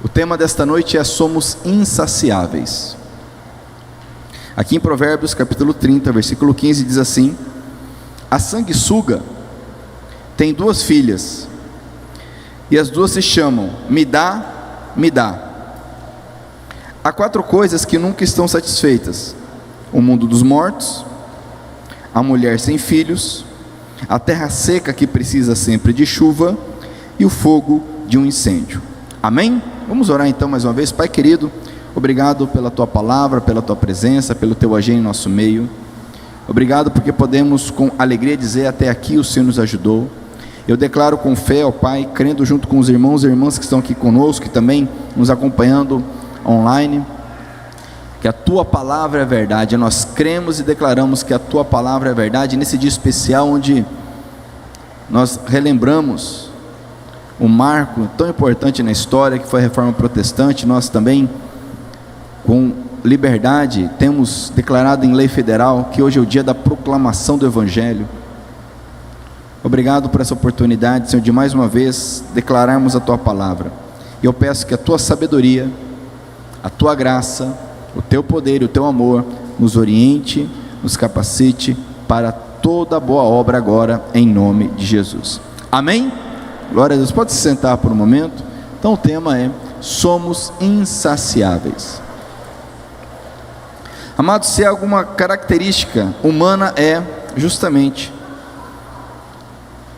O tema desta noite é: somos insaciáveis. Aqui em Provérbios capítulo 30, versículo 15, diz assim: a sanguessuga tem duas filhas, e as duas se chamam me dá, me dá. Há quatro coisas que nunca estão satisfeitas: o mundo dos mortos, a mulher sem filhos, a terra seca que precisa sempre de chuva, e o fogo de um incêndio. Amém? Vamos orar então mais uma vez. Pai querido, obrigado pela Tua palavra, pela Tua presença, pelo Teu agir em nosso meio. Obrigado porque podemos com alegria dizer: até aqui o Senhor nos ajudou. Eu declaro com fé, ó Pai, crendo junto com os irmãos e irmãs que estão aqui conosco, que também nos acompanhando online, que a Tua palavra é verdade. Nós cremos e declaramos que a Tua palavra é verdade nesse dia especial onde nós relembramos um marco tão importante na história que foi a Reforma Protestante. Nós também, com liberdade, temos declarado em lei federal que hoje é o dia da proclamação do Evangelho. Obrigado por essa oportunidade, Senhor, de mais uma vez declararmos a Tua palavra. E eu peço que a Tua sabedoria, a Tua graça, o Teu poder e o Teu amor nos oriente, nos capacite para toda boa obra agora, em nome de Jesus. Amém? Glória a Deus. Pode se sentar por um momento. Então o tema é: somos insaciáveis. Amados, se há alguma característica humana, é justamente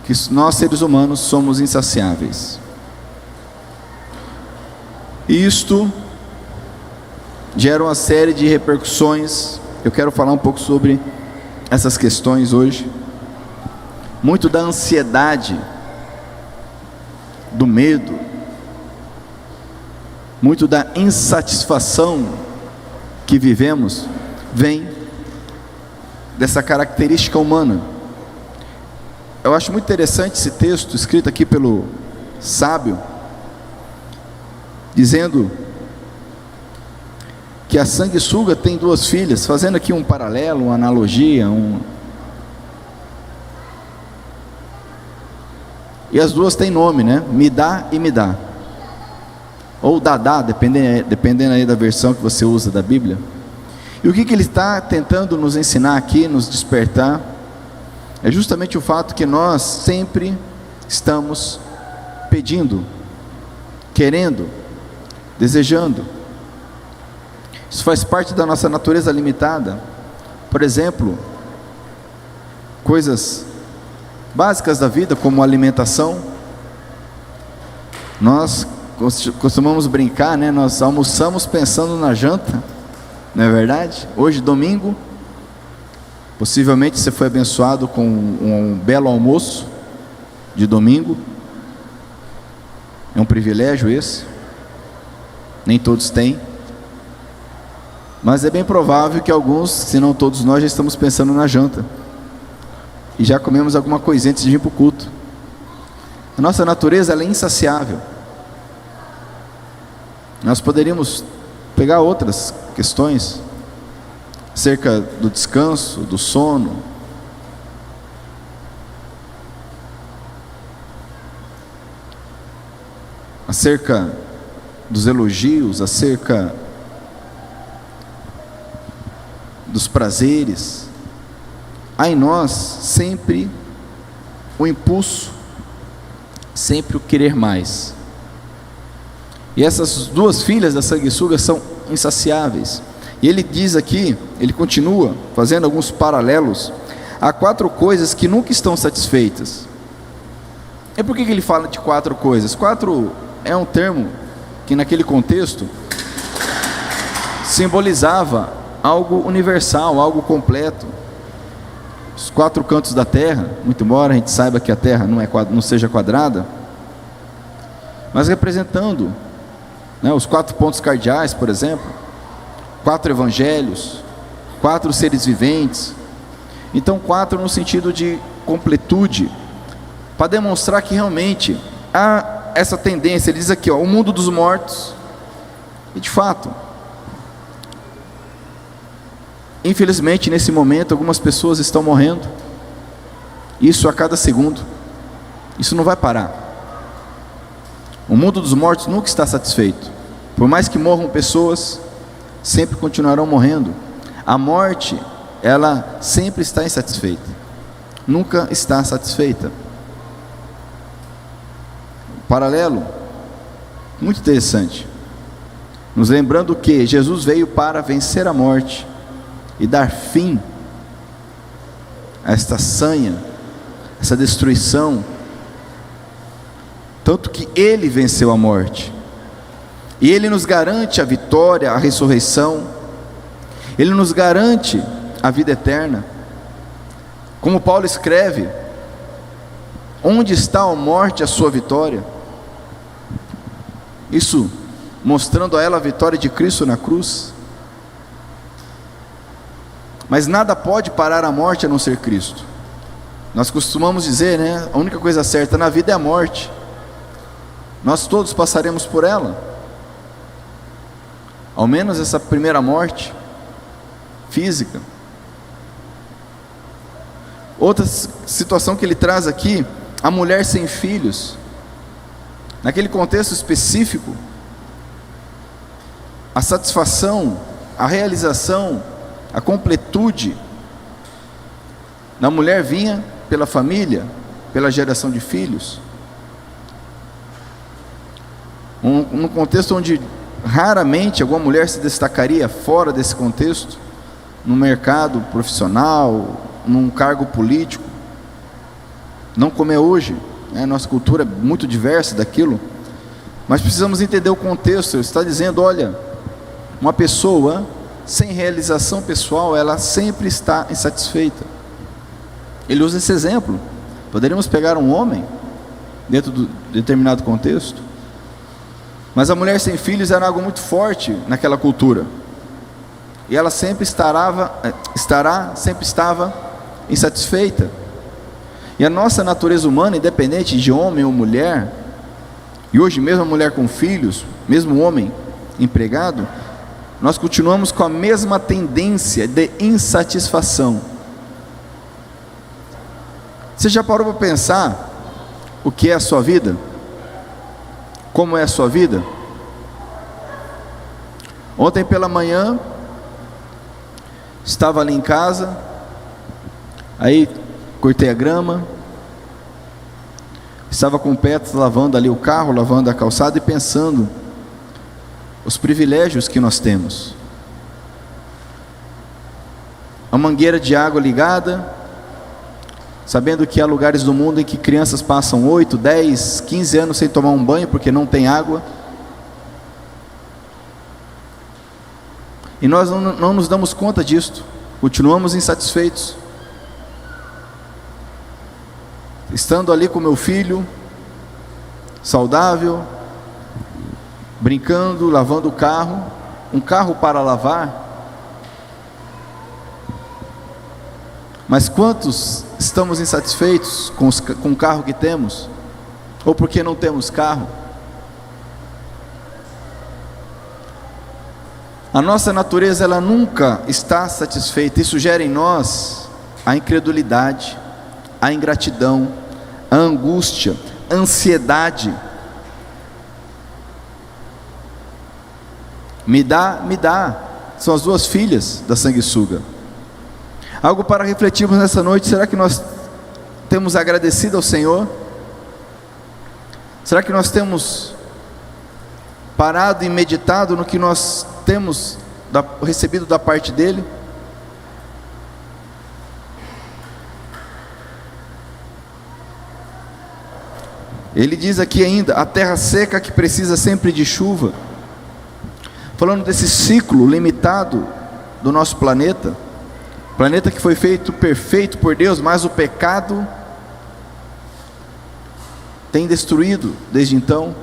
que nós, seres humanos, somos insaciáveis. E isto gera uma série de repercussões. Eu quero falar um pouco sobre essas questões hoje. Muito da ansiedade, do medo, muito da insatisfação que vivemos, vem dessa característica humana. Eu acho muito interessante esse texto escrito aqui pelo sábio, dizendo que a sanguessuga tem duas filhas, fazendo aqui um paralelo, uma analogia, e as duas têm nome, né? Me dá e me dá, ou dadá, dependendo aí da versão que você usa da Bíblia. E o que ele está tentando nos ensinar aqui, nos despertar, é justamente o fato que nós sempre estamos pedindo, querendo, desejando. Isso faz parte da nossa natureza limitada. Por exemplo, coisas básicas da vida, como alimentação. Nós costumamos brincar, né? Nós almoçamos pensando na janta, não é verdade? Hoje, domingo, possivelmente você foi abençoado com um belo almoço de domingo. É um privilégio esse, nem todos têm, mas é bem provável que alguns, se não todos nós, já estamos pensando na janta, e já comemos alguma coisinha antes de ir para o culto. A nossa natureza, ela é insaciável. Nós poderíamos pegar outras questões acerca do descanso, do sono, acerca dos elogios, acerca dos prazeres. Há em nós sempre o impulso, sempre o querer mais. E essas duas filhas da sanguessuga são insaciáveis. E ele diz aqui, ele continua fazendo alguns paralelos. Há quatro coisas que nunca estão satisfeitas. E por que ele fala de quatro coisas? Quatro é um termo que naquele contexto simbolizava algo universal, algo completo. Os quatro cantos da terra, muito embora a gente saiba que a terra não seja quadrada, mas representando, né, os quatro pontos cardeais, por exemplo, quatro evangelhos, quatro seres viventes. Então quatro no sentido de completude, para demonstrar que realmente há essa tendência. Ele diz aqui, o mundo dos mortos. E de fato, infelizmente nesse momento algumas pessoas estão morrendo, isso a cada segundo. Isso não vai parar. O mundo dos mortos nunca está satisfeito. Por mais que morram pessoas, sempre continuarão morrendo. A morte, ela sempre está insatisfeita, nunca está satisfeita. Paralelo, muito interessante, nos lembrando que Jesus veio para vencer a morte e dar fim a esta sanha, essa destruição. Tanto que Ele venceu a morte, e Ele nos garante a vitória, a ressurreição, Ele nos garante a vida eterna. Como Paulo escreve: onde está a morte, a sua vitória? Isso mostrando a ela a vitória de Cristo na cruz. Mas nada pode parar a morte a não ser Cristo. Nós costumamos dizer, né? A única coisa certa na vida é a morte. Nós todos passaremos por ela, ao menos essa primeira morte física. Outra situação que ele traz aqui, a mulher sem filhos. Naquele contexto específico, a satisfação, a realização, a completude na mulher vinha pela família, pela geração de filhos. Num contexto onde raramente alguma mulher se destacaria fora desse contexto, no mercado profissional, num cargo político, não como é hoje, né? Nossa cultura é muito diversa daquilo, mas precisamos entender o contexto. Ele está dizendo: olha, uma pessoa sem realização pessoal, ela sempre está insatisfeita. Ele usa esse exemplo. Poderíamos pegar um homem dentro de determinado contexto, mas a mulher sem filhos era algo muito forte naquela cultura, e ela sempre sempre estava insatisfeita. E a nossa natureza humana, independente de homem ou mulher, e hoje mesmo a mulher com filhos, mesmo o homem empregado, nós continuamos com a mesma tendência de insatisfação. Você já parou para pensar o que é a sua vida? Como é a sua vida? Ontem pela manhã, estava ali em casa, aí cortei a grama, estava com o Petros lavando ali o carro, lavando a calçada e pensando os privilégios que nós temos. A mangueira de água ligada, sabendo que há lugares do mundo em que crianças passam 8, 10, 15 anos sem tomar um banho porque não tem água. E nós não nos damos conta disto, continuamos insatisfeitos. Estando ali com meu filho, saudável, brincando, lavando o carro, um carro para lavar. Mas quantos estamos insatisfeitos com o carro que temos? Ou porque não temos carro? A nossa natureza, ela nunca está satisfeita. Isso gera em nós a incredulidade, a ingratidão, a angústia, a ansiedade. Me dá. São as duas filhas da sanguessuga. Algo para refletirmos nessa noite: será que nós temos agradecido ao Senhor? Será que nós temos parado e meditado no que nós temos recebido da parte dEle? Ele diz aqui ainda: a terra seca que precisa sempre de chuva. Falando desse ciclo limitado do nosso planeta que foi feito perfeito por Deus, mas o pecado tem destruído desde então.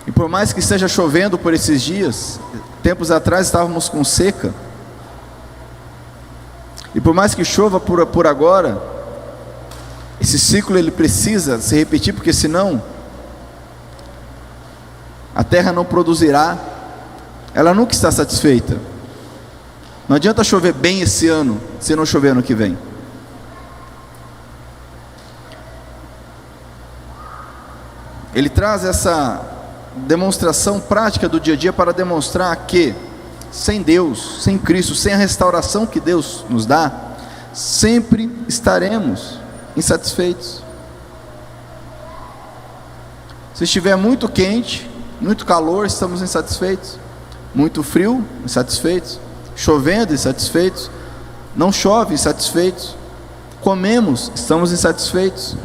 E por mais que esteja chovendo por esses dias, tempos atrás estávamos com seca, e por mais que chova por agora, esse ciclo ele precisa se repetir, porque senão a terra não produzirá. Ela nunca está satisfeita. Não adianta chover bem esse ano se não chover ano que vem. ele traz essa demonstração prática do dia a dia para demonstrar que sem Deus, sem Cristo, sem a restauração que Deus nos dá, sempre estaremos insatisfeitos. Se estiver muito quente, muito calor, estamos insatisfeitos. Muito frio, insatisfeitos. Chovendo, insatisfeitos. Não chove, insatisfeitos. Comemos, estamos insatisfeitos.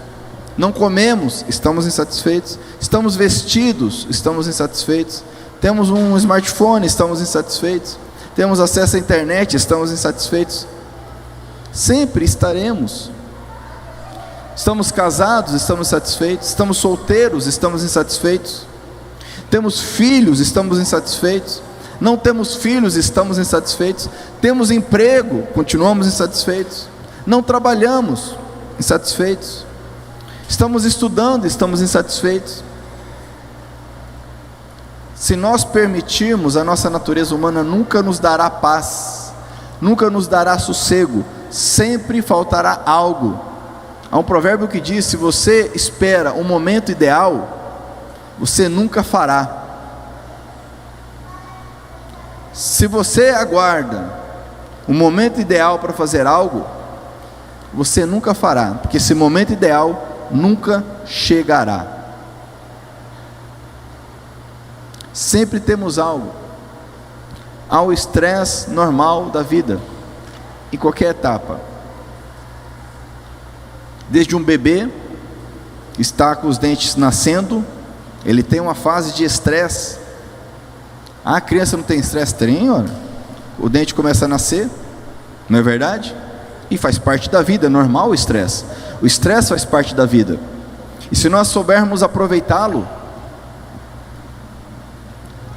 Não comemos, estamos insatisfeitos. Estamos vestidos, estamos insatisfeitos. Temos um smartphone, estamos insatisfeitos. Temos acesso à internet, estamos insatisfeitos. Sempre estaremos. Estamos casados, estamos insatisfeitos. Estamos solteiros, estamos insatisfeitos. Temos filhos, estamos insatisfeitos. Não temos filhos, estamos insatisfeitos. Temos emprego, continuamos insatisfeitos. Não trabalhamos, insatisfeitos. Estamos estudando, estamos insatisfeitos. Se nós permitirmos, a nossa natureza humana nunca nos dará paz, nunca nos dará sossego, sempre faltará algo. Há um provérbio que diz: se você espera um momento ideal, você nunca fará. Se você aguarda um momento ideal para fazer algo, você nunca fará, porque esse momento ideal nunca chegará. Sempre temos algo. Há o estresse normal da vida, em qualquer etapa. Desde um bebê, está com os dentes nascendo, ele tem uma fase de estresse. A criança não tem estresse? Tem, olha. O dente começa a nascer, não é verdade? E faz parte da vida, é normal o estresse. O estresse faz parte da vida. E se nós soubermos aproveitá-lo,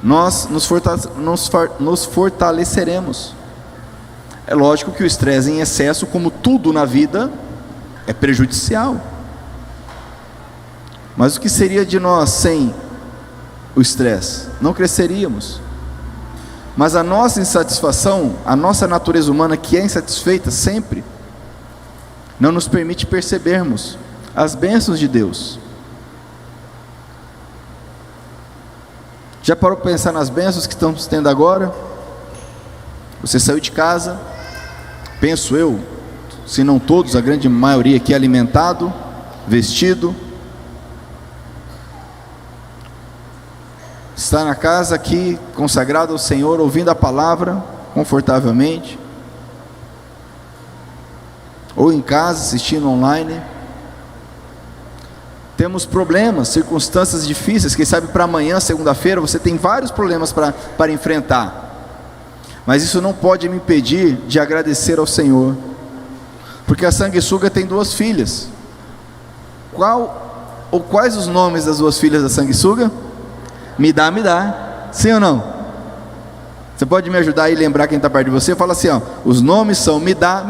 nós nos fortaleceremos. É lógico que o estresse em excesso, como tudo na vida, é prejudicial. Mas o que seria de nós sem o estresse? Não cresceríamos. Mas a nossa insatisfação, a nossa natureza humana, que é insatisfeita sempre, não nos permite percebermos as bênçãos de Deus. Já parou para pensar nas bênçãos que estamos tendo agora? Você saiu de casa, penso eu, se não todos, a grande maioria aqui, alimentado, vestido, está na casa aqui, consagrado ao Senhor, ouvindo a palavra, confortavelmente, ou em casa, assistindo online. Temos problemas, circunstâncias difíceis, quem sabe para amanhã, segunda-feira, você tem vários problemas para enfrentar, mas isso não pode me impedir de agradecer ao Senhor, porque a sanguessuga tem 2 filhas. Quais os nomes das 2 filhas da sanguessuga? Me dá, sim ou não? Você pode me ajudar aí, lembrar quem está perto de você? Fala assim, ó, os nomes são me dá.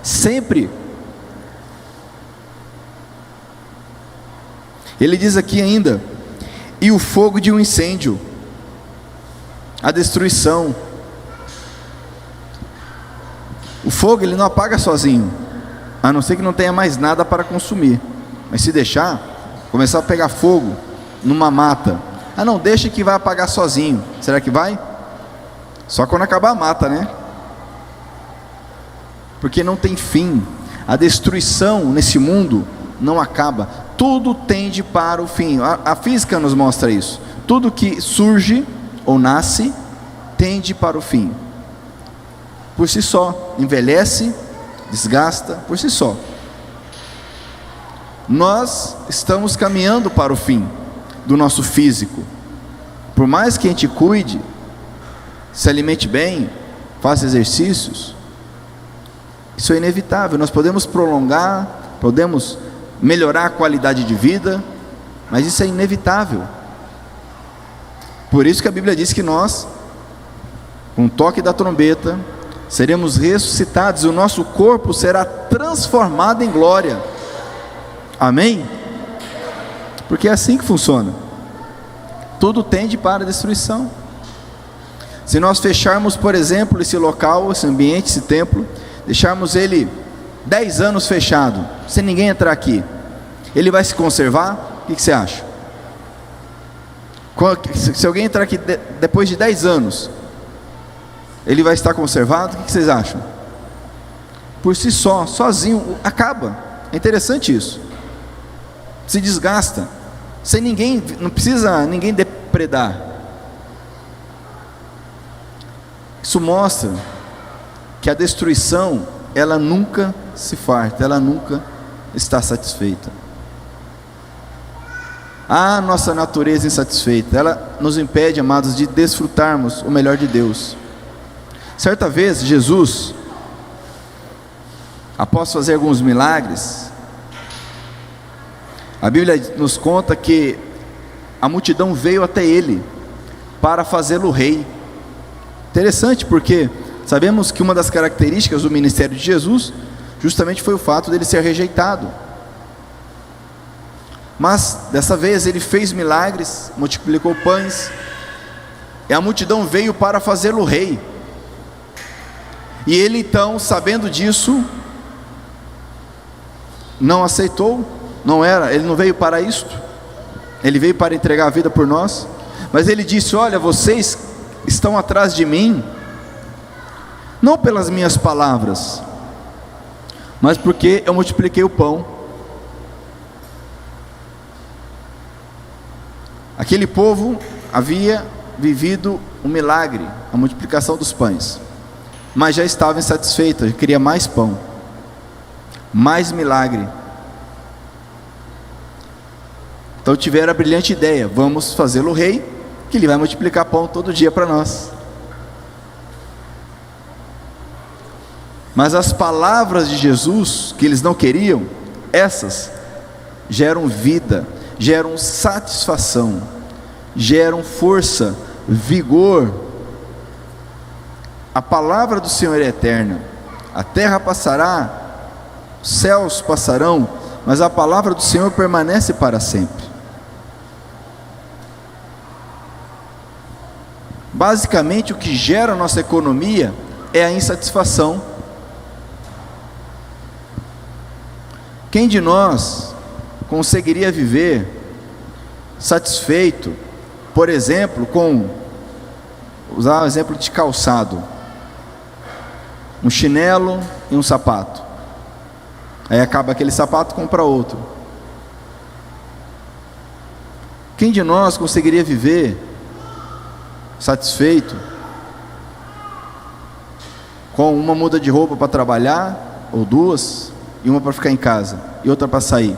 Sempre. Ele diz aqui ainda: e o fogo de um incêndio, a destruição. O fogo ele não apaga sozinho, a não ser que não tenha mais nada para consumir. Mas se deixar, começar a pegar fogo numa mata, não, deixa que vai apagar sozinho. Será que vai? Só quando acabar a mata, né? Porque não tem fim. A destruição nesse mundo não acaba. Tudo tende para o fim. A física nos mostra isso. Tudo que surge ou nasce tende para o fim. Por si só, envelhece, desgasta, por si só. Nós estamos caminhando para o fim do nosso físico. Por mais que a gente cuide, se alimente bem, faça exercícios, isso é inevitável. Nós podemos prolongar, podemos melhorar a qualidade de vida, mas isso é inevitável. Por isso que a Bíblia diz que nós, com o toque da trombeta, seremos ressuscitados e o nosso corpo será transformado em glória. Amém? Porque é assim que funciona. Tudo tende para a destruição. Se nós fecharmos, por exemplo, esse local, esse ambiente, esse templo, deixarmos ele 10 anos fechado, sem ninguém entrar aqui, Ele vai se conservar? O que você acha? Se alguém entrar aqui depois de 10 anos, ele vai estar conservado? O que vocês acham? Por si só, sozinho, acaba. É interessante isso. Se desgasta, sem ninguém, não precisa ninguém depredar. Isso mostra que a destruição, ela nunca se farta, ela nunca está satisfeita. A nossa natureza insatisfeita, ela nos impede, amados, de desfrutarmos o melhor de Deus. Certa vez, Jesus, após fazer alguns milagres, a Bíblia nos conta que a multidão veio até ele para fazê-lo rei. Interessante, porque sabemos que uma das características do ministério de Jesus justamente foi o fato dele ser rejeitado. Mas dessa vez ele fez milagres, multiplicou pães, e a multidão veio para fazê-lo rei. E ele então, sabendo disso, não aceitou. Ele não veio para isto, ele veio para entregar a vida por nós. Mas ele disse: olha, vocês estão atrás de mim, não pelas minhas palavras, mas porque eu multipliquei o pão. Aquele povo havia vivido um milagre, a multiplicação dos pães, mas já estava insatisfeito, queria mais pão, mais milagre. Então tiveram a brilhante ideia: vamos fazê-lo rei, que ele vai multiplicar pão todo dia para nós. Mas as palavras de Jesus, que eles não queriam, essas geram vida, geram satisfação, geram força, vigor. A palavra do Senhor é eterna. A terra passará, os céus passarão, mas a palavra do Senhor permanece para sempre. Basicamente, o que gera a nossa economia é a insatisfação. Quem de nós conseguiria viver satisfeito, por exemplo, usar o exemplo de calçado, um chinelo e um sapato, aí acaba aquele sapato, compra outro. Quem de nós conseguiria viver satisfeito com uma muda de roupa para trabalhar, ou duas, e uma para ficar em casa, e outra para sair?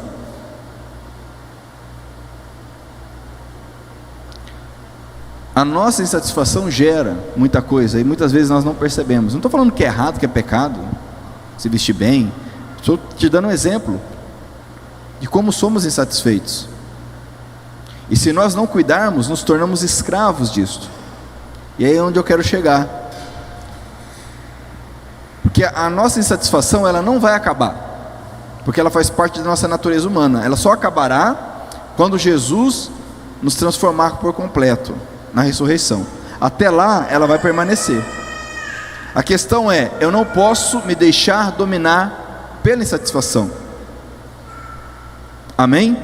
A nossa insatisfação gera muita coisa, e muitas vezes nós não percebemos. Não estou falando que é errado, que é pecado se vestir bem, estou te dando um exemplo de como somos insatisfeitos, e se nós não cuidarmos, nos tornamos escravos disto. E aí é onde eu quero chegar, porque a nossa insatisfação, ela não vai acabar, porque ela faz parte da nossa natureza humana. Ela só acabará quando Jesus nos transformar por completo na ressurreição. Até lá ela vai permanecer. A questão é: eu não posso me deixar dominar pela insatisfação. Amém?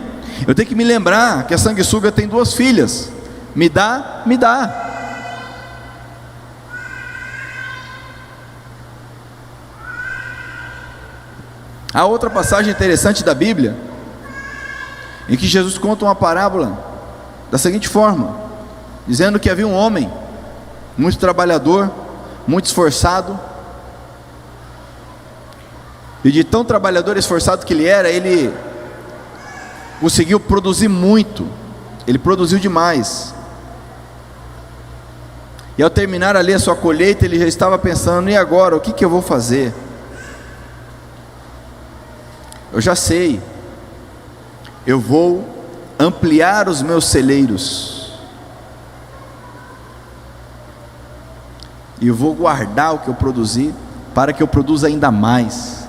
Eu tenho que me lembrar que a sanguessuga tem duas filhas: me dá, me dá. Há outra passagem interessante da Bíblia, em que Jesus conta uma parábola da seguinte forma, dizendo que havia um homem muito trabalhador, muito esforçado, e de tão trabalhador e esforçado que ele era, ele conseguiu produzir muito, ele produziu demais, e ao terminar ali a sua colheita, ele já estava pensando: e agora, o que eu vou fazer? Eu já sei, eu vou ampliar os meus celeiros, e eu vou guardar o que eu produzi, para que eu produza ainda mais.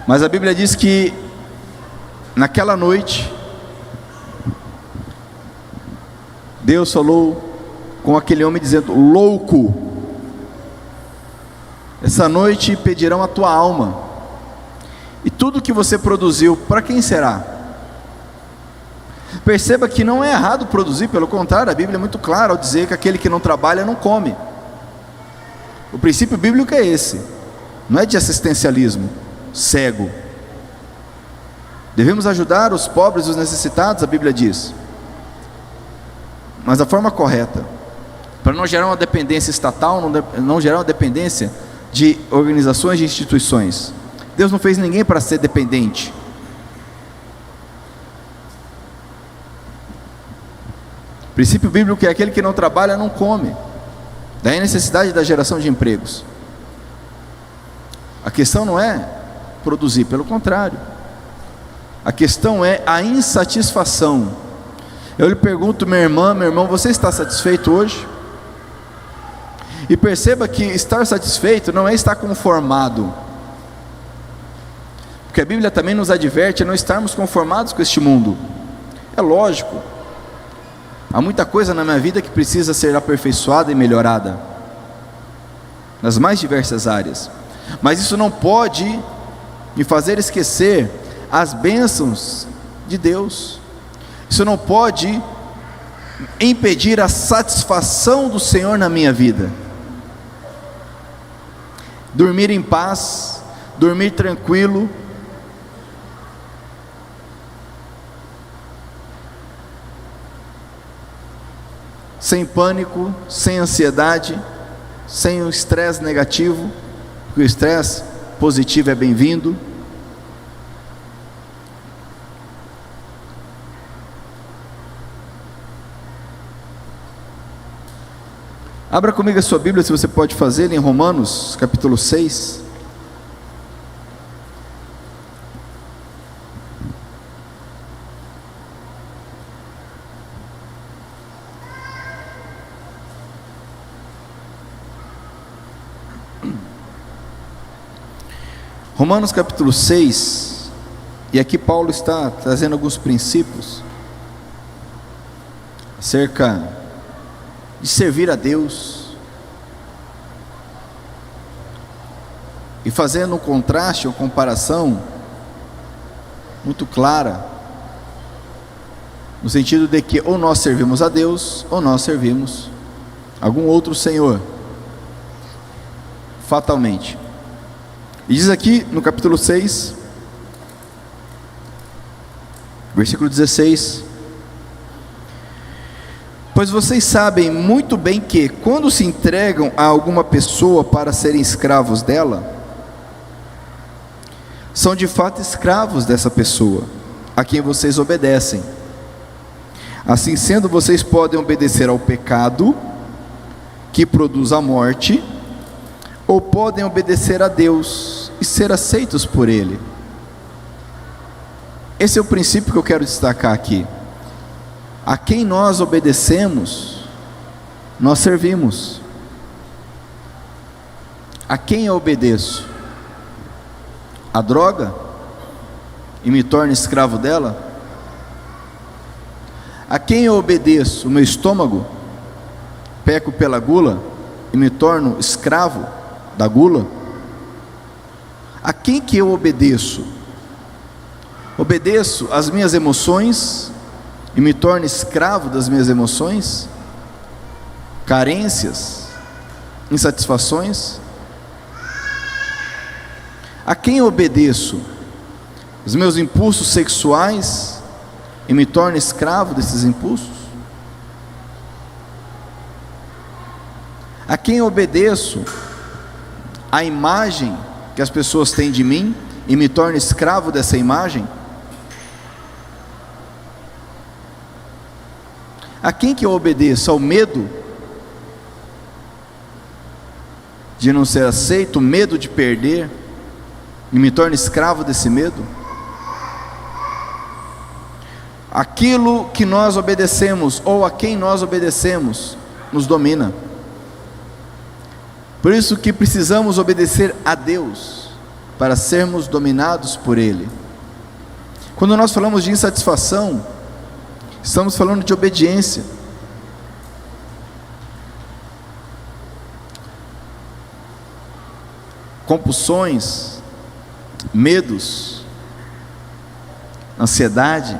Mas a Bíblia diz que naquela noite Deus falou com aquele homem dizendo: louco, Essa noite pedirão a tua alma. E tudo que você produziu, para quem será? Perceba que não é errado produzir, pelo contrário, a Bíblia é muito clara ao dizer que aquele que não trabalha não come. O princípio bíblico é esse, não é de assistencialismo cego. Devemos ajudar os pobres e os necessitados, a Bíblia diz, mas da forma correta, para não gerar uma dependência estatal, não gerar uma dependência de organizações e instituições. Deus não fez ninguém para ser dependente. O princípio bíblico é aquele que não trabalha não come. Daí a necessidade da geração de empregos. A questão não é produzir, pelo contrário. A questão é a insatisfação. Eu lhe pergunto, minha irmã, meu irmão, você está satisfeito hoje? E perceba que estar satisfeito não é estar conformado, porque a Bíblia também nos adverte a não estarmos conformados com este mundo. É lógico, há muita coisa na minha vida que precisa ser aperfeiçoada e melhorada, nas mais diversas áreas, mas isso não pode me fazer esquecer as bênçãos de Deus. Isso não pode impedir a satisfação do Senhor na minha vida. Dormir em paz, dormir tranquilo, sem pânico, sem ansiedade, sem o estresse negativo, porque o estresse positivo é bem-vindo. Abra comigo a sua Bíblia, se você pode fazer, em Romanos, capítulo 6. Romanos capítulo 6, e aqui Paulo está trazendo alguns princípios acerca de servir a Deus, e fazendo um contraste, uma comparação muito clara, no sentido de que ou nós servimos a Deus, ou nós servimos algum outro Senhor, fatalmente. E diz aqui no capítulo 6, versículo 16: pois vocês sabem muito bem que, quando se entregam a alguma pessoa para serem escravos dela, são de fato escravos dessa pessoa, a quem vocês obedecem. Assim sendo, vocês podem obedecer ao pecado, que produz a morte, ou podem obedecer a Deus e ser aceitos por Ele. Esse é o princípio que eu quero destacar aqui. A quem nós obedecemos, nós servimos. A quem eu obedeço? A droga? E me torno escravo dela? A quem eu obedeço? O meu estômago? Peco pela gula e me torno escravo da gula? A quem que eu obedeço? Obedeço às minhas emoções e me torno escravo das minhas emoções, carências, insatisfações? A quem eu obedeço? Os meus impulsos sexuais e me torno escravo desses impulsos? A quem eu obedeço? A imagem que as pessoas têm de mim e me torno escravo dessa imagem? A quem que eu obedeço? Ao medo de não ser aceito, o medo de perder, e me torno escravo desse medo? Aquilo que nós obedecemos, ou a quem nós obedecemos, nos domina. Por isso que precisamos obedecer a Deus, para sermos dominados por Ele. Quando nós falamos de insatisfação, estamos falando de obediência. compulsões, medos, ansiedade.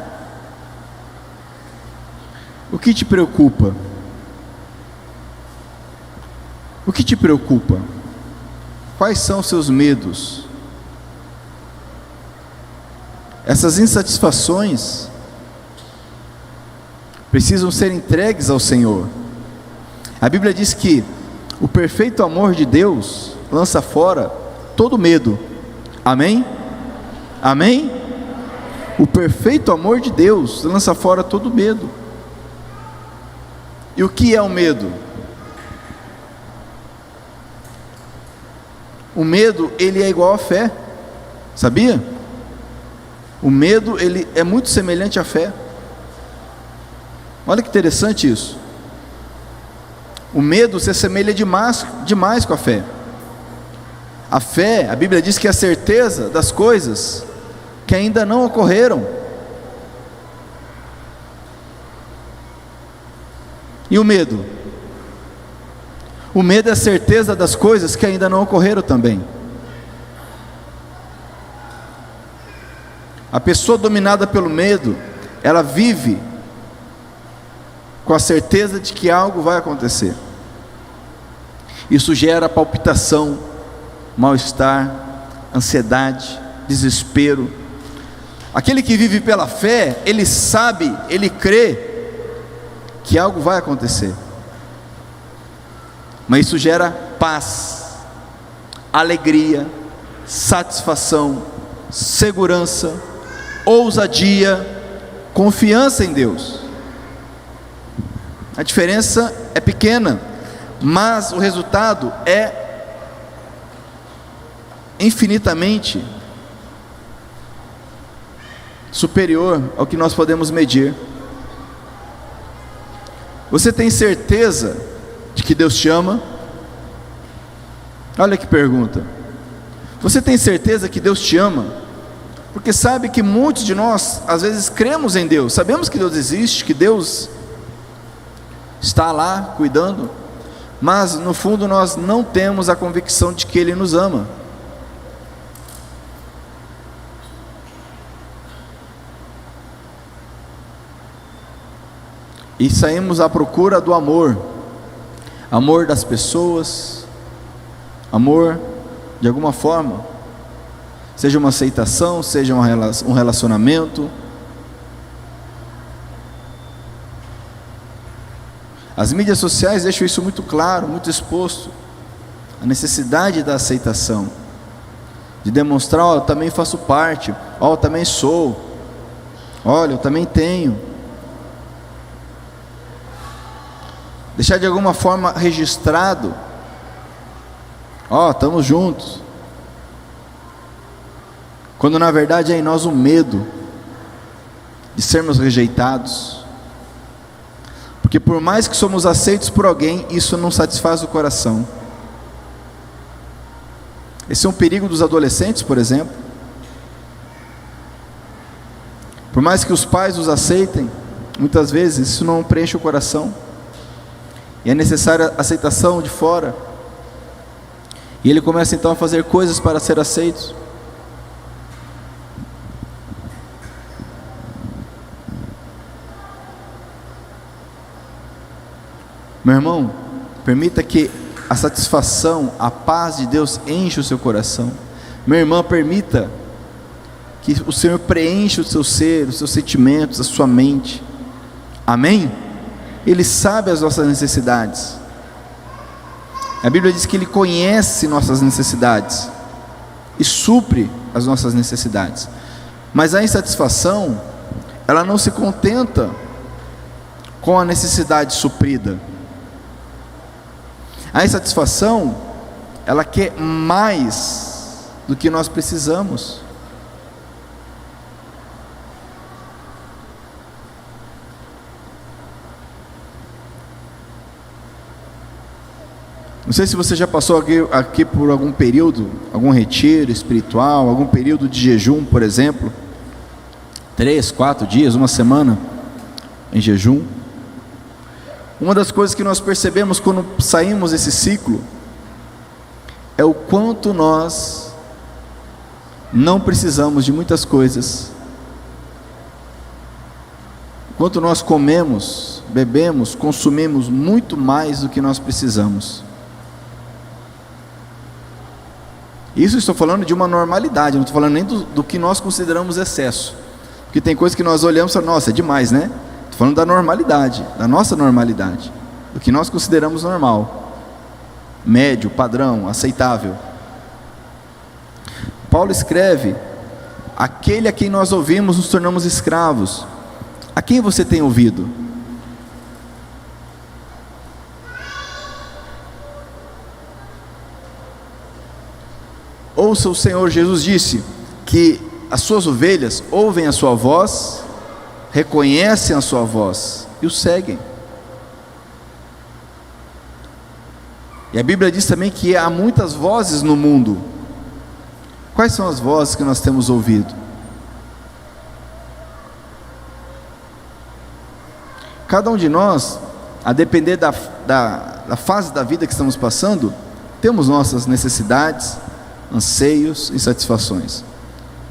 O que te preocupa? O que te preocupa? Quais são os seus medos? Essas insatisfações precisam ser entregues ao Senhor. A Bíblia diz que o perfeito amor de Deus lança fora todo medo. Amém? Amém? O perfeito amor de Deus lança fora todo medo. E o que é o medo? O medo, ele é igual à fé. Sabia? O medo, ele é muito semelhante à fé. Olha que interessante isso. O medo se assemelha demais com a fé. A fé, a Bíblia diz que é a certeza das coisas que ainda não ocorreram. E o medo? O medo é a certeza das coisas que ainda não ocorreram também. A pessoa dominada pelo medo, ela vive com a certeza de que algo vai acontecer. Isso gera palpitação, mal-estar, ansiedade, desespero. Aquele que vive pela fé, ele sabe, ele crê que algo vai acontecer. Mas isso gera paz, alegria, satisfação, segurança, ousadia, confiança em Deus. A diferença é pequena, mas o resultado é infinitamente superior ao que nós podemos medir. Você tem certeza de que Deus te ama? Olha que pergunta. Você tem certeza que Deus te ama? Porque sabe que muitos de nós, às vezes, cremos em Deus, sabemos que Deus existe, que Deus está lá cuidando, mas no fundo nós não temos a convicção de que Ele nos ama. E saímos à procura do amor, amor das pessoas, amor de alguma forma, seja uma aceitação, seja um relacionamento. As mídias sociais deixam isso muito claro, muito exposto, a necessidade da aceitação, de demonstrar: ó, eu também faço parte, ó, eu também sou, olha, eu também tenho. Deixar de alguma forma registrado: ó, estamos juntos. Quando na verdade é em nós o medo de sermos rejeitados. Porque por mais que somos aceitos por alguém, isso não satisfaz o coração. Esse é um perigo dos adolescentes, por exemplo. Por mais que os pais os aceitem, muitas vezes isso não preenche o coração. E é necessária a aceitação de fora. E ele começa então a fazer coisas para ser aceito. Meu irmão, permita que a satisfação, a paz de Deus enche o seu coração. Minha irmã, permita que o Senhor preencha o seu ser, os seus sentimentos, a sua mente. Amém? Ele sabe as nossas necessidades. A Bíblia diz que Ele conhece nossas necessidades e supre as nossas necessidades. Mas a insatisfação, ela não se contenta com a necessidade suprida. A insatisfação, ela quer mais do que nós precisamos. Não sei se você já passou aqui por algum período, algum retiro espiritual, algum período de jejum, por exemplo, 3, 4 dias, uma semana em jejum. Uma das coisas que nós percebemos quando saímos desse ciclo é o quanto nós não precisamos de muitas coisas, quanto nós comemos, bebemos, consumimos muito mais do que nós precisamos. Isso eu estou falando de uma normalidade, não estou falando nem do que nós consideramos excesso, porque tem coisas que nós olhamos e falamos, nossa, é demais, né? Estou falando da normalidade, da nossa normalidade, do que nós consideramos normal, médio, padrão, aceitável. Paulo escreve: aquele a quem nós ouvimos nos tornamos escravos. A quem você tem ouvido? Ouça, o Senhor Jesus disse que as suas ovelhas ouvem a sua voz, reconhecem a sua voz e o seguem. E a Bíblia diz também que há muitas vozes no mundo. Quais são as vozes que nós temos ouvido? Cada um de nós, a depender da fase da vida que estamos passando, temos nossas necessidades, anseios e satisfações.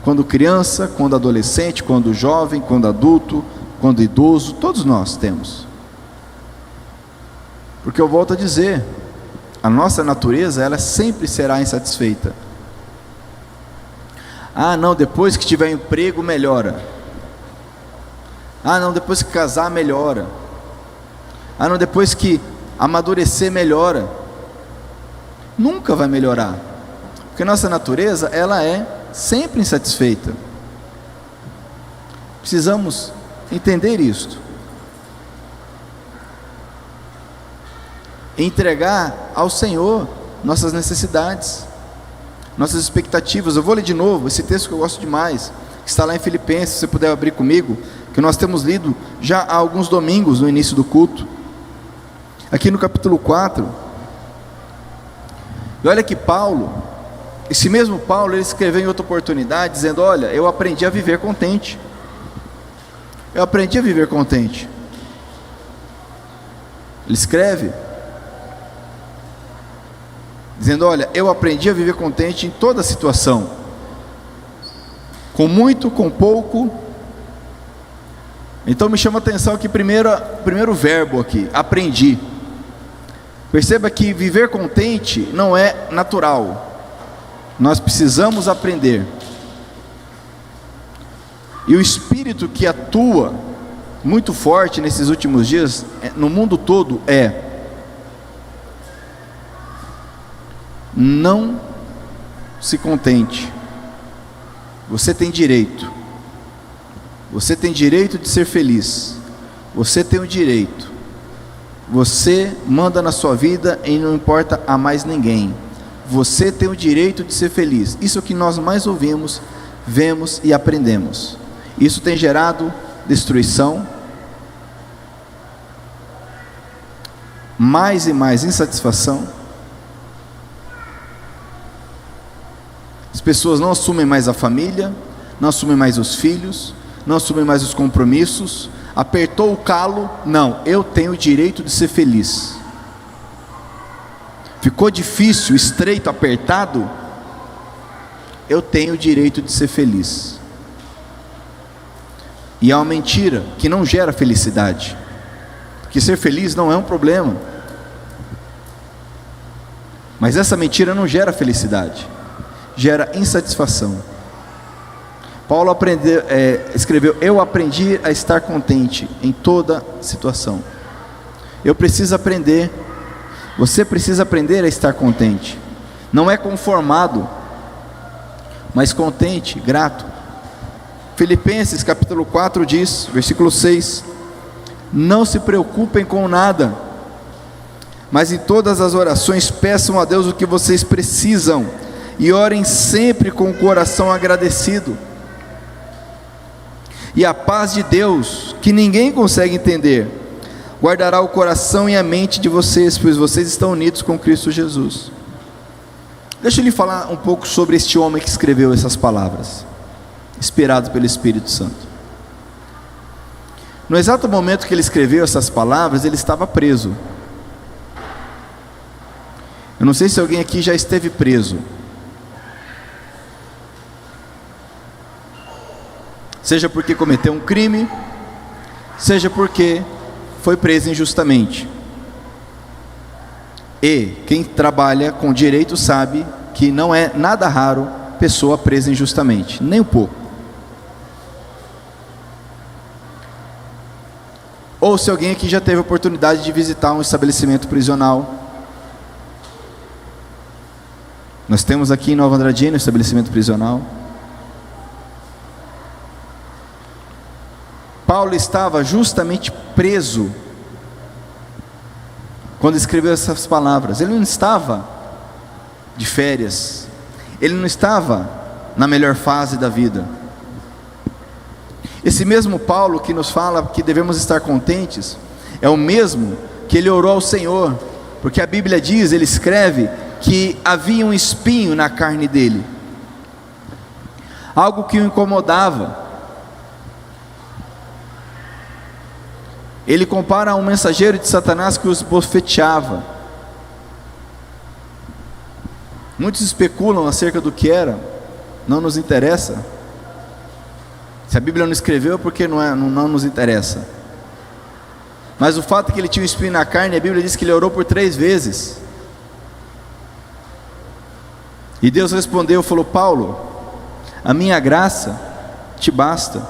Quando criança, quando adolescente, quando jovem, quando adulto, quando idoso, todos nós temos. Porque eu volto a dizer, a nossa natureza, ela sempre será insatisfeita. Ah, não, depois que tiver emprego melhora. Ah, não, depois que casar melhora. Ah, não, depois que amadurecer melhora. Nunca vai melhorar, porque nossa natureza, ela é sempre insatisfeita. Precisamos entender isto, entregar ao Senhor nossas necessidades, nossas expectativas. Eu vou ler de novo esse texto que eu gosto demais, que está lá em Filipenses, se você puder abrir comigo, que nós temos lido já há alguns domingos no início do culto, aqui no capítulo 4. E olha que Paulo, esse mesmo Paulo, ele escreveu em outra oportunidade, dizendo: olha, eu aprendi a viver contente. Eu aprendi a viver contente. Ele escreve dizendo: olha, eu aprendi a viver contente em toda situação, com muito, com pouco. Então me chama a atenção aqui primeiro verbo aqui, aprendi. Perceba que viver contente não é natural, nós precisamos aprender. E o espírito que atua muito forte nesses últimos dias, no mundo todo, é: não se contente. Você tem direito. Você tem direito de ser feliz. Você tem o direito. Você manda na sua vida e não importa a mais ninguém. Você tem o direito de ser feliz. Isso é o que nós mais ouvimos, vemos e aprendemos. Isso tem gerado destruição, mais e mais insatisfação. As pessoas não assumem mais a família, não assumem mais os filhos, não assumem mais os compromissos. Apertou o calo, não, eu tenho o direito de ser feliz. Ficou difícil, estreito, apertado, eu tenho o direito de ser feliz. E é uma mentira que não gera felicidade, porque ser feliz não é um problema, mas essa mentira não gera felicidade, gera insatisfação. Paulo escreveu: eu aprendi a estar contente em toda situação. Eu preciso aprender, você precisa aprender a estar contente, não é conformado, mas contente, grato. Filipenses capítulo 4 diz, versículo 6: não se preocupem com nada, mas em todas as orações peçam a Deus o que vocês precisam, e orem sempre com o coração agradecido. E a paz de Deus, que ninguém consegue entender, guardará o coração e a mente de vocês, pois vocês estão unidos com Cristo Jesus. Deixa eu lhe falar um pouco sobre este homem que escreveu essas palavras, inspirado pelo Espírito Santo. No exato momento que ele escreveu essas palavras, ele estava preso. Eu não sei se alguém aqui já esteve preso. Seja porque cometeu um crime, seja porque foi preso injustamente. E quem trabalha com direito sabe que não é nada raro pessoa presa injustamente, nem um pouco. Ou se alguém aqui já teve a oportunidade de visitar um estabelecimento prisional. Nós temos aqui em Nova Andradina um estabelecimento prisional. Paulo estava justamente preso quando escreveu essas palavras. Ele não estava de férias, ele não estava na melhor fase da vida. Esse mesmo Paulo que nos fala que devemos estar contentes, é o mesmo que ele orou ao Senhor, porque a Bíblia diz, ele escreve, que havia um espinho na carne dele, algo que o incomodava. Ele compara a um mensageiro de Satanás que os bofeteava. Muitos especulam acerca do que era, não nos interessa. Se a Bíblia não escreveu, porque não nos interessa. Mas o fato é que ele tinha um espinho na carne, a Bíblia diz que ele orou por 3 vezes. E Deus respondeu, falou: Paulo, a minha graça te basta.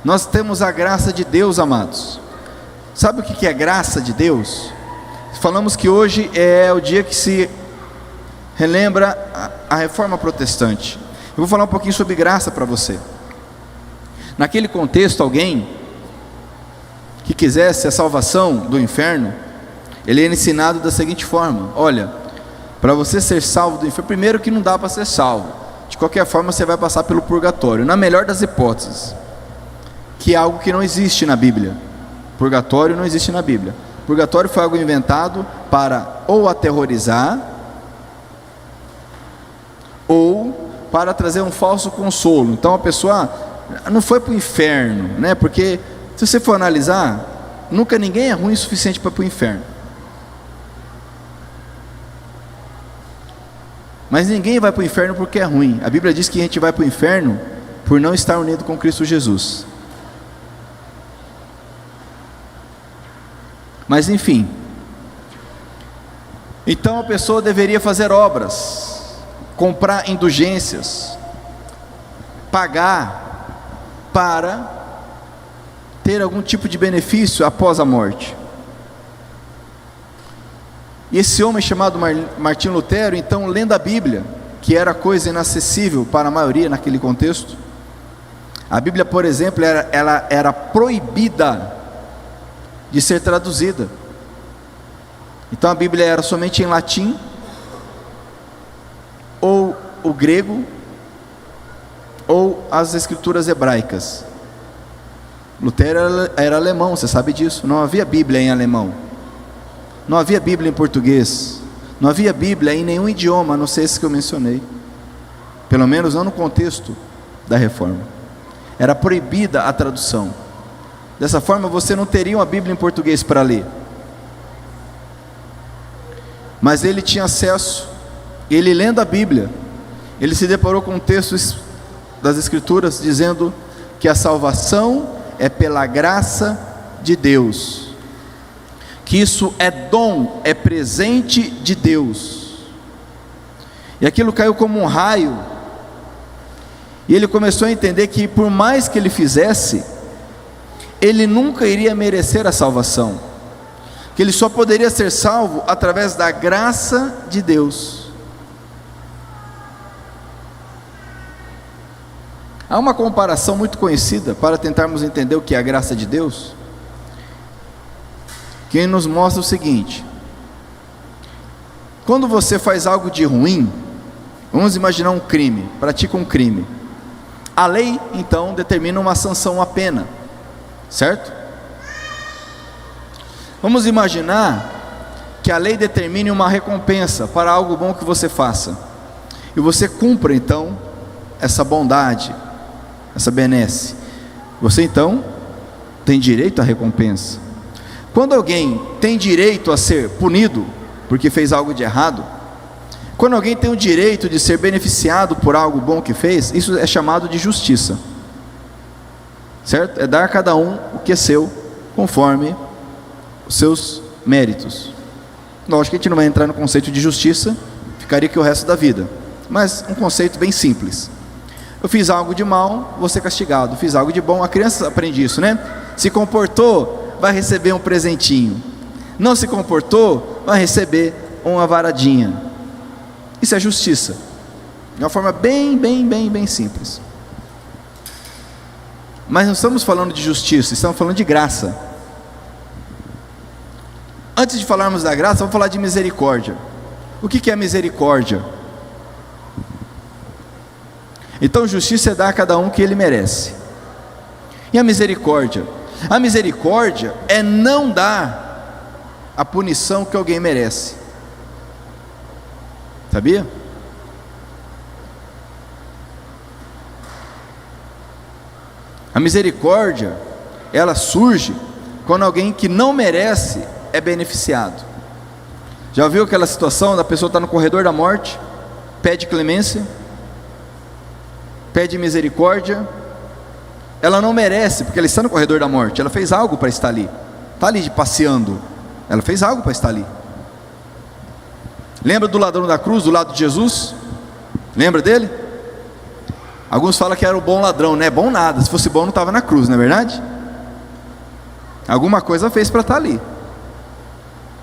Nós temos a graça de Deus, amados. Sabe o que é graça de Deus? Falamos que hoje é o dia que se relembra a reforma protestante. Eu vou falar um pouquinho sobre graça para você. Naquele contexto, alguém que quisesse a salvação do inferno, ele era ensinado da seguinte forma: olha, para você ser salvo do inferno, primeiro que não dá para ser salvo, de qualquer forma você vai passar pelo purgatório, na melhor das hipóteses, que é algo que não existe na Bíblia. Purgatório não existe na Bíblia. Purgatório foi algo inventado para ou aterrorizar, ou para trazer um falso consolo. Então a pessoa não foi para o inferno, né? Porque se você for analisar, nunca ninguém é ruim o suficiente para ir para o inferno. Mas ninguém vai para o inferno porque é ruim. A Bíblia diz que a gente vai para o inferno por não estar unido com Cristo Jesus. Mas enfim, então a pessoa deveria fazer obras, comprar indulgências, pagar para ter algum tipo de benefício após a morte. E esse homem chamado Martinho Lutero, então, lendo a Bíblia, que era coisa inacessível para a maioria naquele contexto, a Bíblia, por exemplo, ela era proibida de ser traduzida. Então a Bíblia era somente em latim, ou o grego, ou as escrituras hebraicas. Lutero era alemão, você sabe disso. Não havia Bíblia em alemão, não havia Bíblia em português, não havia Bíblia em nenhum idioma, a não ser esse que eu mencionei, pelo menos não no contexto da reforma. Era proibida a tradução. Dessa forma você não teria uma Bíblia em português para ler. Mas ele tinha acesso, ele lendo a Bíblia, ele se deparou com textos das Escrituras dizendo que a salvação é pela graça de Deus, que isso é dom, é presente de Deus. E aquilo caiu como um raio, e ele começou a entender que por mais que ele fizesse, ele nunca iria merecer a salvação, que ele só poderia ser salvo através da graça de Deus. Há uma comparação muito conhecida para tentarmos entender o que é a graça de Deus, que nos mostra o seguinte: quando você faz algo de ruim, vamos imaginar um crime, pratica um crime, a lei então determina uma sanção, uma pena, certo? Vamos imaginar que a lei determine uma recompensa para algo bom que você faça, e você cumpra então essa bondade, essa benesse. Você então tem direito à recompensa. Quando alguém tem direito a ser punido porque fez algo de errado, quando alguém tem o direito de ser beneficiado por algo bom que fez, isso é chamado de justiça, certo? É dar a cada um o que é seu, conforme os seus méritos. Lógico que a gente não vai entrar no conceito de justiça, ficaria aqui o resto da vida, mas um conceito bem simples. Eu fiz algo de mal, vou ser castigado. Fiz algo de bom, a criança aprende isso, né? Se comportou, vai receber um presentinho. Não se comportou, vai receber uma varadinha. Isso é justiça, de uma forma bem simples. Mas não estamos falando de justiça, estamos falando de graça. Antes de falarmos da graça, vamos falar de misericórdia. O que é misericórdia? Então, justiça é dar a cada um o que ele merece. E a misericórdia? A misericórdia é não dar a punição que alguém merece. Sabia? A misericórdia, ela surge quando alguém que não merece é beneficiado. Já viu aquela situação da pessoa estar no corredor da morte, pede clemência, pede misericórdia, ela não merece, porque ela está no corredor da morte, ela fez algo para estar ali, está ali passeando, ela fez algo para estar ali. Lembra do ladrão da cruz, do lado de Jesus? Lembra dele? Alguns falam que era o bom ladrão, não é bom nada, se fosse bom não estava na cruz, não é verdade? Alguma coisa fez para estar ali.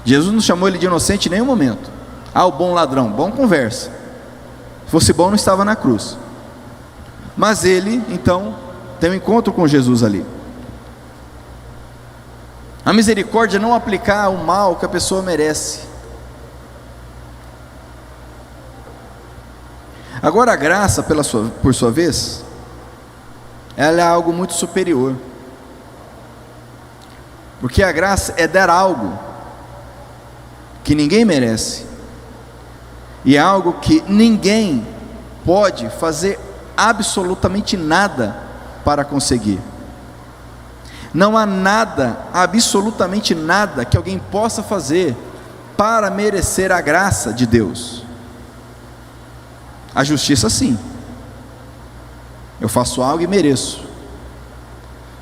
Jesus não chamou ele de inocente em nenhum momento. Ah, o bom ladrão, bom conversa. Se fosse bom não estava na cruz. Mas ele, então, tem um encontro com Jesus ali. A misericórdia é não aplicar o mal que a pessoa merece. Agora a graça, por sua vez, ela é algo muito superior. Porque a graça é dar algo que ninguém merece. E é algo que ninguém pode fazer absolutamente nada para conseguir. Não há nada, absolutamente nada que alguém possa fazer para merecer a graça de Deus. A justiça sim, eu faço algo e mereço,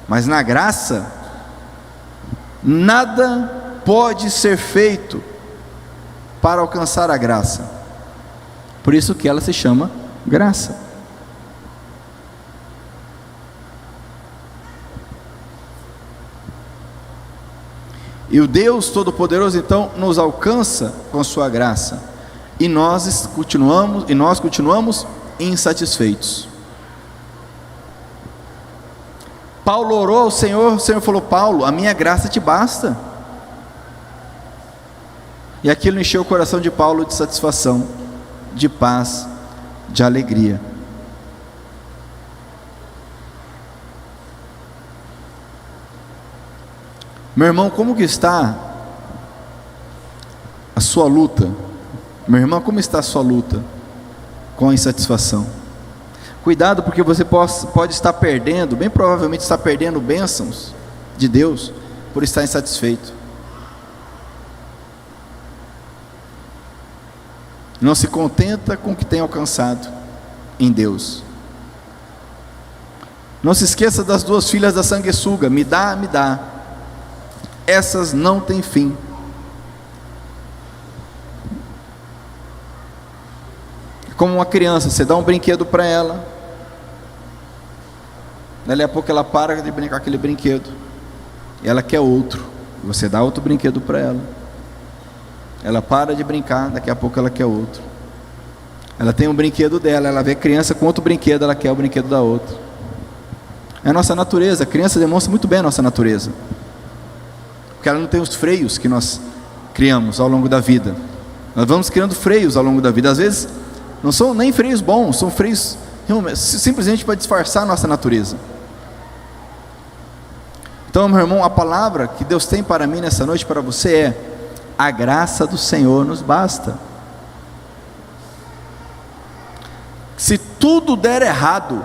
mas na graça, nada pode ser feito para alcançar a graça, por isso que ela se chama graça. E o Deus Todo-Poderoso então nos alcança com a sua graça, e nós continuamos insatisfeitos. Paulo orou ao Senhor, o Senhor falou: Paulo, a minha graça te basta. E aquilo encheu o coração de Paulo de satisfação, de paz, de alegria. Meu irmão, como que está a sua luta? Meu irmão, como está a sua luta com a insatisfação? Cuidado, porque você pode estar perdendo, bem provavelmente está perdendo bênçãos de Deus por estar insatisfeito. Não se contenta com o que tem alcançado em Deus. Não se esqueça das duas filhas da sanguessuga: me dá, me dá. Essas não têm fim. Como uma criança, você dá um brinquedo para ela, dali a pouco ela para de brincar com aquele brinquedo, e ela quer outro, você dá outro brinquedo para ela, ela para de brincar, daqui a pouco ela quer outro. Ela tem um brinquedo dela, ela vê a criança com outro brinquedo, ela quer o brinquedo da outra. É a nossa natureza, a criança demonstra muito bem a nossa natureza, porque ela não tem os freios que nós criamos ao longo da vida. Nós vamos criando freios ao longo da vida, às vezes não são nem freios bons, são freios simplesmente para disfarçar a nossa natureza. Então, meu irmão, a palavra que Deus tem para mim nessa noite, para você é: a graça do Senhor nos basta. Se tudo der errado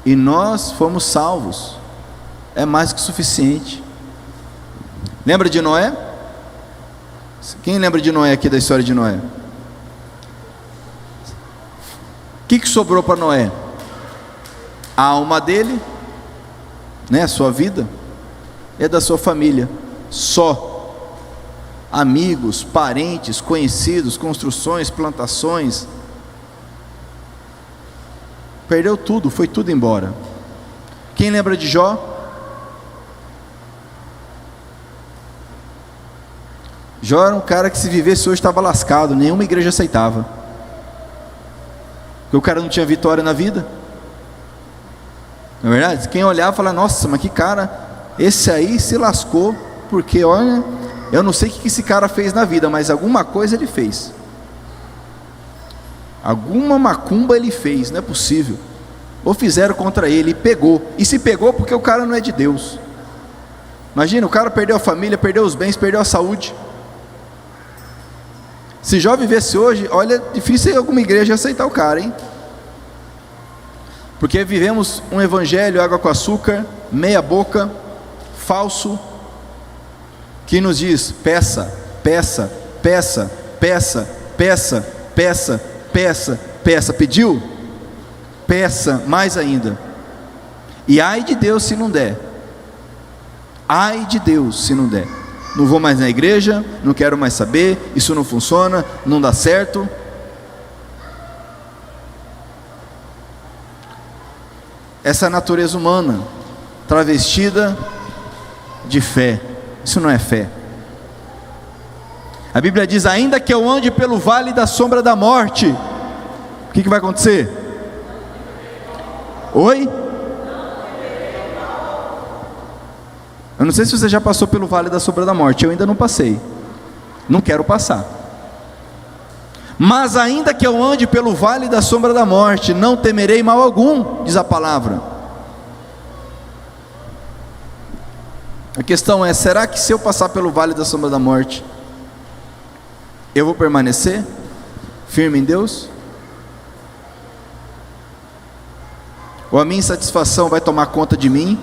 e nós fomos salvos, é mais que suficiente. Lembra de Noé? Quem lembra de Noé aqui, da história de Noé? O que sobrou para Noé? A alma dele, né, a sua vida, é da sua família, só. Amigos, parentes, conhecidos, construções, plantações, perdeu tudo, foi tudo embora. Quem lembra de Jó? Jó era um cara que, se vivesse hoje, estava lascado, nenhuma igreja aceitava, porque o cara não tinha vitória na vida. Não é verdade? Quem olhava fala: nossa, mas que cara, esse aí se lascou, porque olha, eu não sei o que esse cara fez na vida, mas alguma coisa ele fez, alguma macumba ele fez, não é possível, ou fizeram contra ele, e pegou, e se pegou porque o cara não é de Deus. Imagina, o cara perdeu a família, perdeu os bens, perdeu a saúde. Se Jó vivesse hoje, olha, difícil alguma igreja aceitar o cara, hein? Porque vivemos um evangelho água com açúcar, meia boca, falso, que nos diz: peça, peça, peça, peça, peça, peça, peça, peça. Pediu? Peça mais ainda. E ai de Deus se não der. Ai de Deus se não der. Não vou mais na igreja, não quero mais saber, isso não funciona, não dá certo. Essa natureza humana, travestida de fé, isso não é fé. A Bíblia diz: ainda que eu ande pelo vale da sombra da morte, o que vai acontecer? Oi? Eu não sei se você já passou pelo vale da sombra da morte, eu ainda não passei, não quero passar. Mas ainda que eu ande pelo vale da sombra da morte, não temerei mal algum, diz a palavra. A questão é: será que se eu passar pelo vale da sombra da morte, eu vou permanecer firme em Deus? Ou a minha insatisfação vai tomar conta de mim?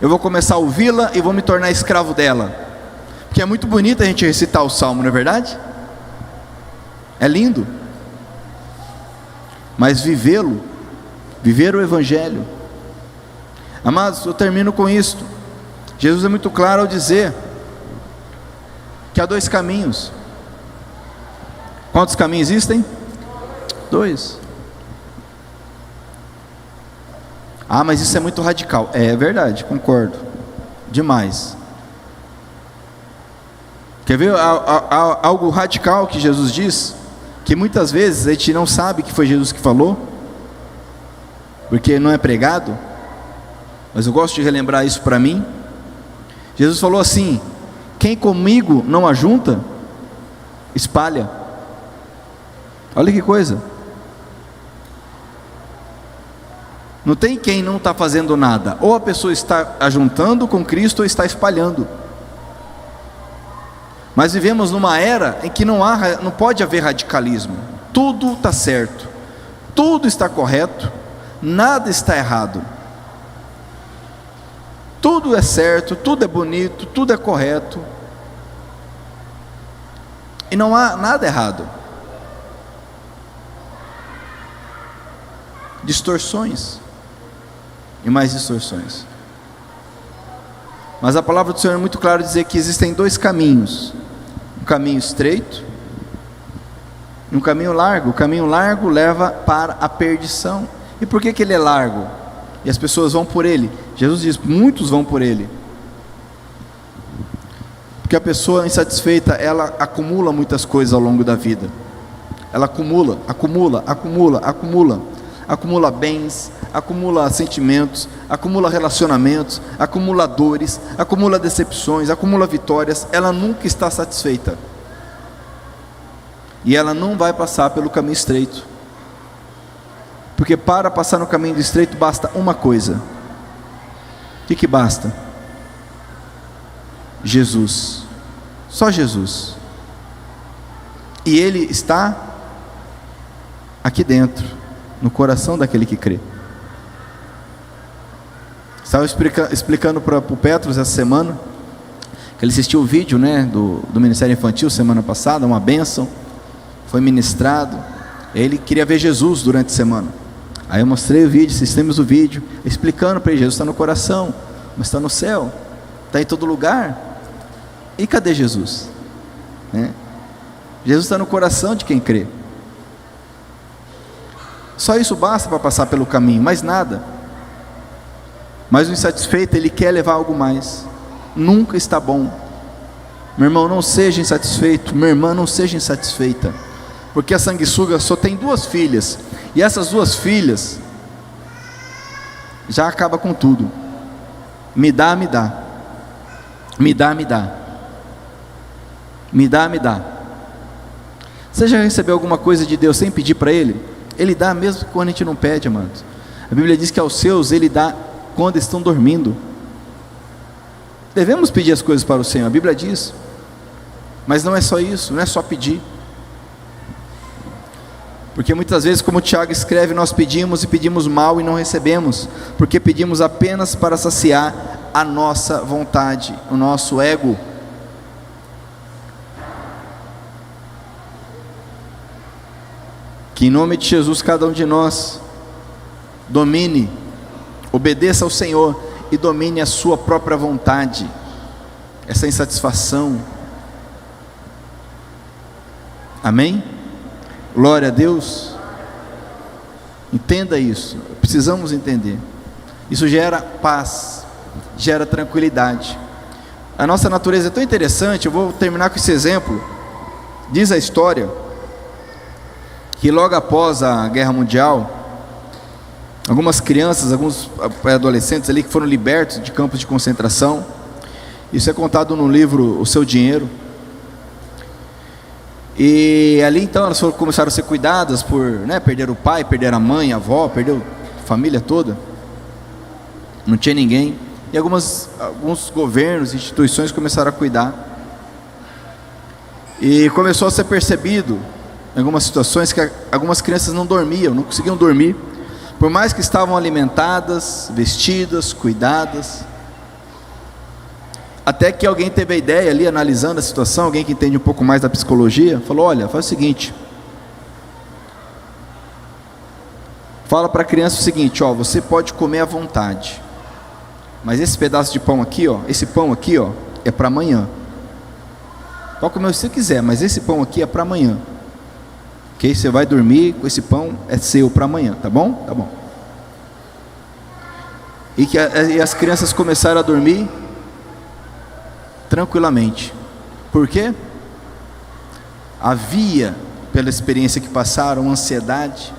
Eu vou começar a ouvi-la e vou me tornar escravo dela? Porque é muito bonito a gente recitar o salmo, não é verdade? É lindo. Mas vivê-lo, viver o evangelho, amados, eu termino com isto. Jesus é muito claro ao dizer que há dois caminhos. Quantos caminhos existem? Dois. Ah, mas isso é muito radical. É verdade, concordo, demais. Quer ver algo radical que Jesus diz? Que muitas vezes a gente não sabe que foi Jesus que falou, porque não é pregado, mas eu gosto de relembrar isso para mim. Jesus falou assim: quem comigo não ajunta, espalha. Olha que coisa. Não tem quem não está fazendo nada, ou a pessoa está ajuntando com Cristo ou está espalhando. Mas vivemos numa era em que não pode haver radicalismo. Tudo está certo, tudo está correto, nada está errado. Tudo é certo, tudo é bonito, tudo é correto, e não há nada errado. Distorções e mais distorções. Mas a palavra do Senhor é muito clara, dizer que existem dois caminhos: um caminho estreito e um caminho largo. O caminho largo leva para a perdição. E por que ele é largo? E as pessoas vão por ele? Jesus diz: muitos vão por ele. Porque a pessoa insatisfeita, ela acumula muitas coisas ao longo da vida. Ela acumula, acumula, acumula, acumula. Acumula bens, acumula sentimentos, acumula relacionamentos, acumula dores, acumula decepções, acumula vitórias. Ela nunca está satisfeita, e ela não vai passar pelo caminho estreito, porque para passar no caminho estreito basta uma coisa. O que basta? Jesus, só Jesus, e Ele está aqui dentro, no coração daquele que crê. Estava explicando para o Petros essa semana, que ele assistiu o vídeo, né, do Ministério Infantil semana passada, uma bênção, foi ministrado. Ele queria ver Jesus durante a semana. Aí eu mostrei o vídeo, assistimos o vídeo, explicando para ele: Jesus está no coração, mas está no céu, está em todo lugar. E cadê Jesus? Jesus está no coração de quem crê. Só isso basta para passar pelo caminho, mais nada. Mas o insatisfeito, ele quer levar algo mais. Nunca está bom. Meu irmão, não seja insatisfeito. Minha irmã, não seja insatisfeita. Porque a sanguessuga só tem 2 filhas. E essas 2 filhas já acaba com tudo. Me dá, me dá. Me dá, me dá. Me dá, me dá. Você já recebeu alguma coisa de Deus sem pedir para Ele? Ele dá mesmo quando a gente não pede, amados. A Bíblia diz que aos seus Ele dá quando estão dormindo. Devemos pedir as coisas para o Senhor, a Bíblia diz. Mas não é só isso, não é só pedir. Porque muitas vezes, como o Tiago escreve, nós pedimos e pedimos mal e não recebemos, porque pedimos apenas para saciar a nossa vontade, o nosso ego. Que em nome de Jesus cada um de nós domine, obedeça ao Senhor e domine a sua própria vontade, essa insatisfação. Amém? Glória a Deus. Entenda isso, precisamos entender. Isso gera paz, gera tranquilidade. A nossa natureza é tão interessante. Eu vou terminar com esse exemplo. Diz a história que logo após a Guerra Mundial, algumas crianças, alguns adolescentes ali que foram libertos de campos de concentração. Isso é contado no livro O Seu Dinheiro. E ali então elas começaram a ser cuidadas por, perderam o pai, perderam a mãe, a avó, perdeu a família toda. Não tinha ninguém. E alguns governos, instituições começaram a cuidar. E começou a ser percebido em algumas situações que algumas crianças não dormiam, não conseguiam dormir, por mais que estavam alimentadas, vestidas, cuidadas. Até que alguém teve a ideia ali, analisando a situação, alguém que entende um pouco mais da psicologia, falou: olha, faz o seguinte, fala para a criança o seguinte: você pode comer à vontade, mas esse pedaço de pão aqui, esse pão aqui, é para amanhã. Pode comer o que você quiser, mas esse pão aqui é para amanhã. Ok? Você vai dormir com esse pão, é seu para amanhã, tá bom? Tá bom. E as crianças começaram a dormir tranquilamente. Por quê? Havia, pela experiência que passaram, uma ansiedade,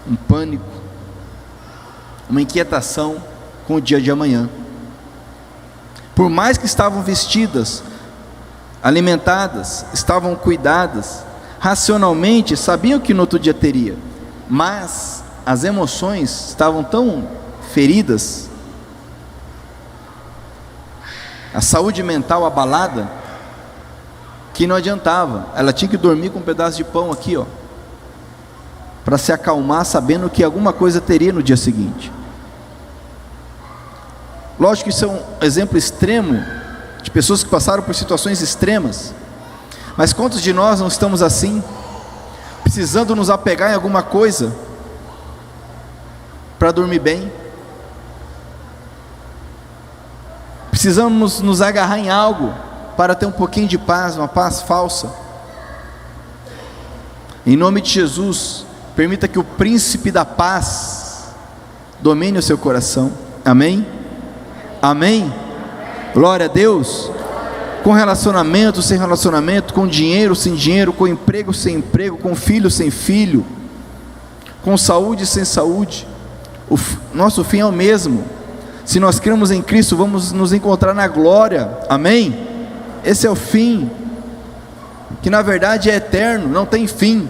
um pânico, uma inquietação com o dia de amanhã. Por mais que estavam vestidas, alimentadas, estavam cuidadas, racionalmente sabiam que no outro dia teria, mas as emoções estavam tão feridas, a saúde mental abalada, que não adiantava. Ela tinha que dormir com um pedaço de pão aqui, para se acalmar, sabendo que alguma coisa teria no dia seguinte. Lógico que isso é um exemplo extremo de pessoas que passaram por situações extremas, mas quantos de nós não estamos assim, precisando nos apegar em alguma coisa para dormir bem? Precisamos nos agarrar em algo para ter um pouquinho de paz, uma paz falsa. Em nome de Jesus, permita que o príncipe da paz domine o seu coração. Amém? Amém? Glória a Deus. Com relacionamento, sem relacionamento, com dinheiro, sem dinheiro, com emprego, sem emprego, com filho, sem filho, com saúde, sem saúde, nosso fim é o mesmo. Se nós cremos em Cristo, vamos nos encontrar na glória. Amém? Esse é o fim, que na verdade é eterno, não tem fim.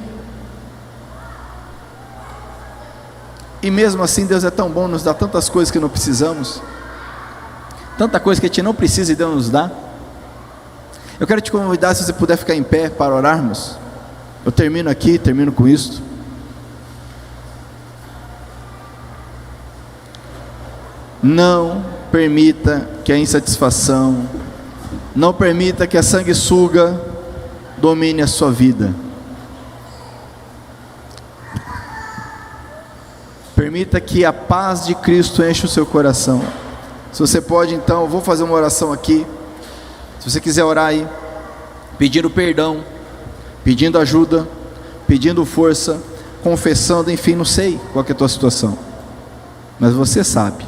E mesmo assim Deus é tão bom, nos dá tantas coisas que não precisamos, tanta coisa que a gente não precisa e Deus nos dá. Eu quero te convidar, se você puder ficar em pé para orarmos. Eu termino aqui, termino com isto. Não permita que a insatisfação, não permita que a sanguessuga domine a sua vida. Permita que a paz de Cristo enche o seu coração. Se você pode, então, eu vou fazer uma oração aqui. Se você quiser orar aí, pedindo perdão, pedindo ajuda, pedindo força, confessando, enfim, não sei qual que é a tua situação, mas você sabe.